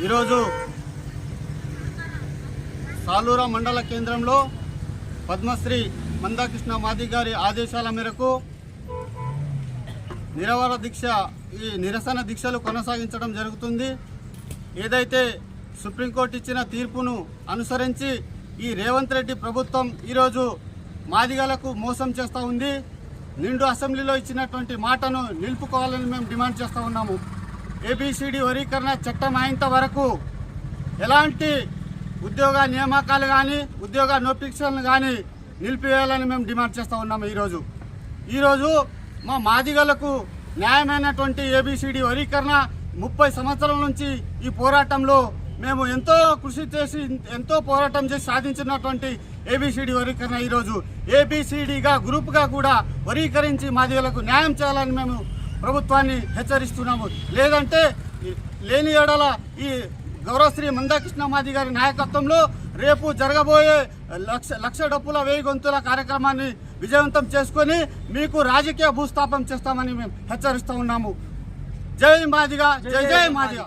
ఈరోజు సాలూరా మండల కేంద్రంలో పద్మశ్రీ మందాకృష్ణ మాదిగ గారి ఆదేశాల మేరకు నిరవర దీక్ష ఈ నిరసన దీక్షలు కొనసాగించడం జరుగుతుంది. ఏదైతే సుప్రీంకోర్టు ఇచ్చిన తీర్పును అనుసరించి ఈ రేవంత్ రెడ్డి ప్రభుత్వం ఈరోజు మాదిగలకు మోసం చేస్తూ ఉంది. నిండు అసెంబ్లీలో ఇచ్చినటువంటి మాటను నిలుపుకోవాలని మేము డిమాండ్ చేస్తూ ఉన్నాము. ఏబిసిడి వర్గీకరణ చట్టం అయ్యేంత వరకు ఎలాంటి ఉద్యోగ నియామకాలు కానీ ఉద్యోగ నోటిఫికేషన్లు కానీ నిలిపివేయాలని మేము డిమాండ్ చేస్తూ ఉన్నాము. ఈరోజు మా మాదిగలకు న్యాయమైనటువంటి ఏబిసిడి వర్గీకరణ 30 సంవత్సరాల నుంచి ఈ పోరాటంలో మేము ఎంతో కృషి చేసి ఎంతో పోరాటం చేసి సాధించినటువంటి ఏబిసిడి వర్గీకరణ ఈరోజు ఏబిసిడిగా గ్రూప్గా కూడా వర్గీకరించి మాదిగలకు న్యాయం చేయాలని మేము ప్రభుత్వాన్ని హెచ్చరిస్తున్నాము. లేదంటే లేని ఏడల ఈ గౌరవశ్రీ మందాకృష్ణ మాదిగ గారి నాయకత్వంలో రేపు జరగబోయే లక్ష డప్పుల 1000 గొంతుల కార్యక్రమాన్ని విజయవంతం చేసుకొని మీకు రాజకీయ భూస్థాపన చేస్తామని మేము హెచ్చరిస్తూ ఉన్నాము. జై మాదిగ, జై జై మాదిగ.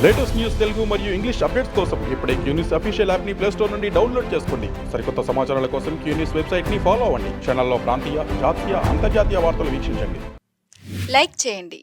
లేటెస్ట్ న్యూస్ తెలుగు మరియు ఇంగ్లీష్ అప్డేట్స్ కోసం ఇప్పుడే క్యూన్యూస్ అఫీషియల్ యాప్ ని ప్లే స్టోర్ నుండి డౌన్లోడ్ చేసుకోండి. సరికొత్త సమాచారాల కోసం క్యూన్యూస్ వెబ్సైట్ ని ఫాలో అవ్వండి. ఛానల్లో ప్రాంతీయ, జాతీయ, అంతర్జాతీయ వార్తలు వీక్షించండి. లైక్ చేయండి.